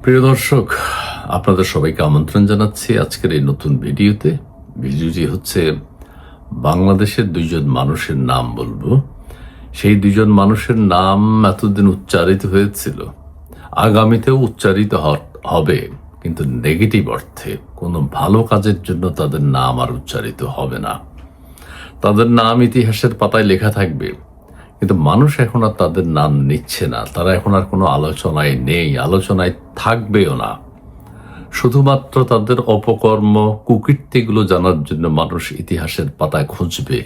প্রিয় দর্শক, আপনাদের সবাইকে আমন্ত্রণ জানাচ্ছি আজকের এই নতুন ভিডিওতে। ভিডিওটি হচ্ছে বাংলাদেশের দুইজন মানুষের নাম বলবো। সেই দুইজন মানুষের নাম এতদিন উচ্চারিত হয়েছিল, আগামীতেও উচ্চারিত হবে, কিন্তু নেগেটিভ অর্থে। কোনো ভালো কাজের জন্য তাদের নাম আর উচ্চারিত হবে না। তাদের নাম ইতিহাসের পাতায় লেখা থাকবে, কিন্তু মানুষ এখন আর তাদের নাম নিচ্ছে না। তারা এখন আর কোনো আলোচনায় নেই, আলোচনায় থাকবেও না। শুধুমাত্র তাদের অপকর্ম, কুকীর্তিগুলো জানার জন্য মানুষ ইতিহাসের পাতায় খুঁজবে,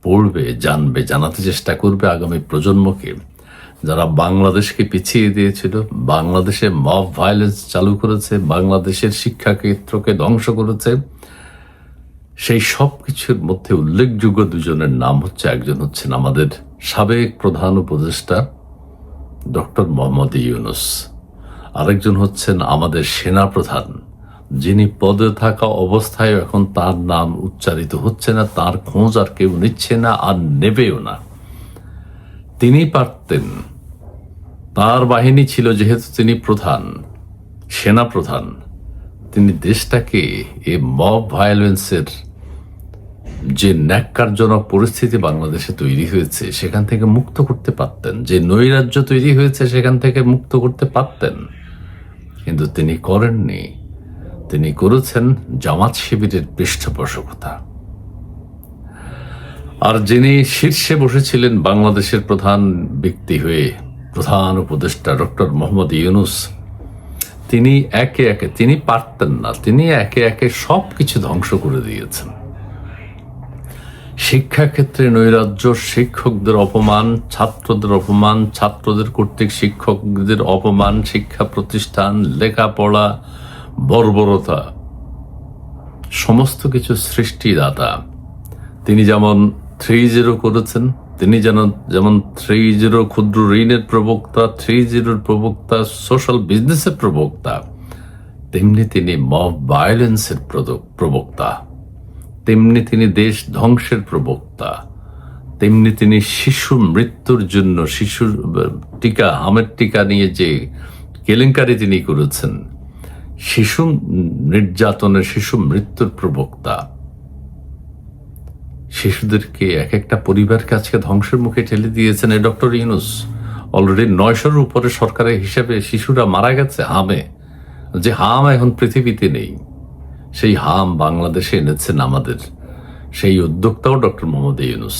পড়বে, জানবে, জানাতে চেষ্টা করবে আগামী প্রজন্মকে। যারা বাংলাদেশকে পিছিয়ে দিয়েছিল, বাংলাদেশে মব ভায়োলেন্স চালু করেছে, বাংলাদেশের শিক্ষাক্ষেত্রকে ধ্বংস করেছে, সেই সব কিছুর মধ্যে উল্লেখযোগ্য দুজনের নাম হচ্ছে, একজন হচ্ছেন আমাদের সাবেক প্রধান উপদেষ্টা ডক্টর মোহাম্মদ ইউনূস, আরেকজন হচ্ছেন আমাদের সেনা প্রধান, যিনি পদে থাকা অবস্থায় এখন তার নাম উচ্চারিত হচ্ছে না, তার খোঁজ আর কেউ নিচ্ছে না, আর নেবেও না। তিনি পারতেন, তার বাহিনী ছিল, যেহেতু তিনি প্রধান, সেনা প্রধান, তিনি দেশটাকে এই মব ভায়োলেন্সের যে ন্যাক্কারজনক পরিস্থিতি বাংলাদেশে তৈরি হয়েছে সেখান থেকে মুক্ত করতে পারতেন, যে নৈরাজ্য তৈরি হয়েছে সেখান থেকে মুক্ত করতে পারতেন, কিন্তু তিনি করেননি। তিনি করেছেন জামাত শিবিরের পৃষ্ঠপোষকতা। আর যিনি শীর্ষে বসেছিলেন বাংলাদেশের প্রধান ব্যক্তি হয়ে, প্রধান উপদেষ্টা ডক্টর মোহাম্মদ ইউনূস, তিনি একে একে, তিনি পারতেন না, তিনি একে একে সব কিছু ধ্বংস করে দিয়েছেন। শিক্ষাক্ষেত্রে নৈরাজ্য, শিক্ষকদের অপমান, ছাত্রদের অপমান, ছাত্রদের কর্তৃক শিক্ষকদের অপমান, শিক্ষা প্রতিষ্ঠান, লেখাপড়া, বর্বরতা, সমস্ত কিছু সৃষ্টিদাতা। তিনি যেমন 3-0 করেছেন, তিনি যেমন 3-0 ক্ষুদ্র ঋণের প্রবক্তা, 3-0 প্রবক্তা, সোশ্যাল বিজনেসের প্রবক্তা, তেমনি তিনি মব ভায়োলেন্সের প্রবক্তা, তেমনি তিনি দেশ ধ্বংসের প্রবক্তা, তেমনি তিনি শিশু মৃত্যুর জন্য, শিশুর টিকা, হামের টিকা নিয়ে যে কেলেঙ্কারি তিনি করেছেন, শিশু নির্যাতনের, শিশু মৃত্যুর প্রবক্তা। শিশুদেরকে, এক একটা পরিবারকে আজকে ধ্বংসের মুখে ঠেলে দিয়েছেন এই ডক্টর ইউনূস। অলরেডি 900-র উপরে সরকারের হিসাবে শিশুরা মারা গেছে হামে, যে হাম এখন পৃথিবীতে নেই। সেই হাম বাংলাদেশে এনেছেন আমাদের সেই উদ্যোক্তাও ডক্টর মোহাম্মদ ইউনূস।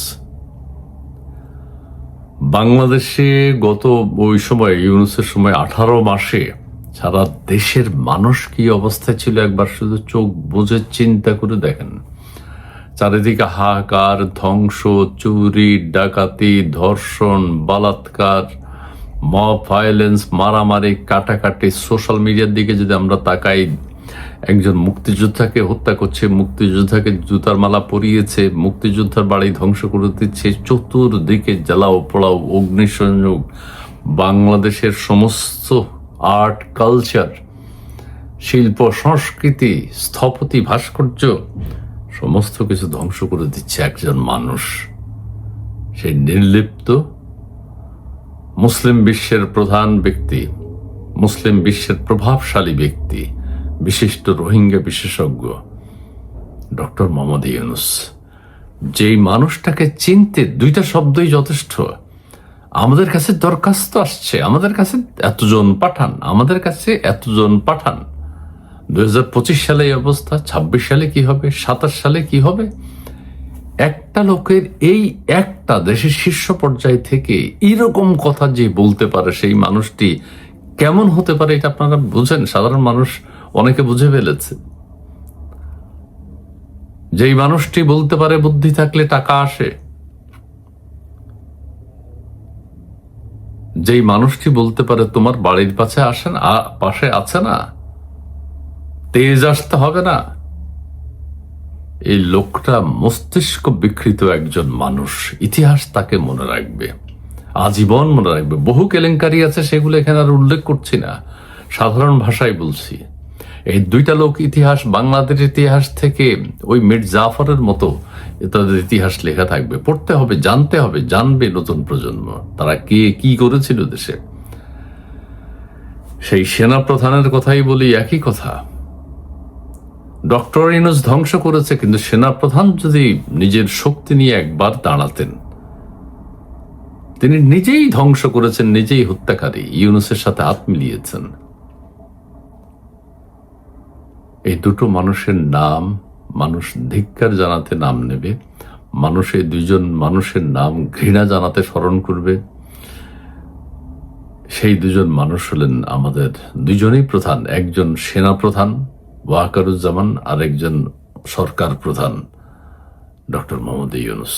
বাংলাদেশে গত ওই সময়, ইউনূসের সময় 18 মাসে সারা দেশের মানুষ কি অবস্থায় ছিল একবার শুধু চোখ বুজে চিন্তা করে দেখেন। চারিদিকে হাহাকার, ধ্বংস, চুরি, ডাকাতি, ধর্ষণ, বলাৎকার, মব ভায়োলেন্স, মারামারি, কাটাকাটি। সোশ্যাল মিডিয়ার দিকে যদি আমরা তাকাই, একজন মুক্তিযোদ্ধাকে হত্যা করছে, মুক্তিযোদ্ধাকে জুতার মালা পরিয়েছে, মুক্তিযোদ্ধার বাড়ি ধ্বংস করে দিচ্ছে, চতুর্দিকে জ্বালাও পোড়াও, অগ্নিসংযোগ। বাংলাদেশের সমস্ত আর্ট, কালচার, শিল্প, সংস্কৃতি, স্থপতি, ভাস্কর্য, সমস্ত কিছু ধ্বংস করে দিচ্ছে একজন মানুষ। সেই নির্লিপ্ত মুসলিম বিশ্বের প্রধান ব্যক্তি, মুসলিম বিশ্বের প্রভাবশালী ব্যক্তি, বিশিষ্ট রোহিঙ্গা বিশেষজ্ঞ ডক্টর মোহাম্মদ ইউনূস, যেই মানুষটাকে চিনতে দুইটা শব্দই যথেষ্ট। আমাদের কাছে দরখাস্ত আসছে, আমাদের কাছে এতজন পাঠান, আমাদের কাছে এতজন পাঠান। 2025 সালে এই অবস্থা, 26 সালে কি হবে, 27 সালে কি হবে? একটা লোকের, এই একটা দেশের শীর্ষ পর্যায় থেকে এরকম কথা যে বলতে পারে, সেই মানুষটি কেমন হতে পারে এটা আপনারা বুঝেন? সাধারণ মানুষ অনেকে বুঝে ফেলেছে। যেই মানুষটি বলতে পারে বুদ্ধি থাকলে টাকা আসে, যেই মানুষটি বলতে পারে তোমার বাড়ির পাশে আছে না, তেজ আসতে হবে না, এই লোকটা মস্তিষ্ক বিকৃত একজন মানুষ। ইতিহাস তাকে মনে রাখবে, আজীবন মনে রাখবে। বহু কেলেঙ্কারি আছে, সেগুলো এখানে আর উল্লেখ করছি না, সাধারণ ভাষায় বলছি। এই দুইটা লোক ইতিহাস, বাংলাদেশ ইতিহাস থেকে ওই মীর জাফরের মতো তাদের ইতিহাস লেখা থাকবে। পড়তে হবে, জানতে হবে, জানবে নতুন প্রজন্ম তারা কে কি করেছিল দেশে। সেই সেনা প্রধানের কথাই বলি, একই কথা। ডক্টর ইউনূস ধ্বংস করেছে, কিন্তু সেনা প্রধান যদি নিজের শক্তি নিয়ে একবার দাঁড়াতেন, তিনি নিজেই ধ্বংস করেছেন, নিজেই হত্যাকারী, ইউনূসের সাথে হাত মিলিয়েছেন। এই দুটো মানুষের নাম মানুষ ধিক্কার জানাতে নাম নেবে, মানুষ এই দুইজন মানুষের নাম ঘৃণা জানাতে স্মরণ করবে। সেই দুজন মানুষ হলেন আমাদের দুজনেই প্রধান, একজন সেনা প্রধান ওয়াকারুজ্জামান আর একজন সরকার প্রধান ডক্টর মোহাম্মদ ইউনূস।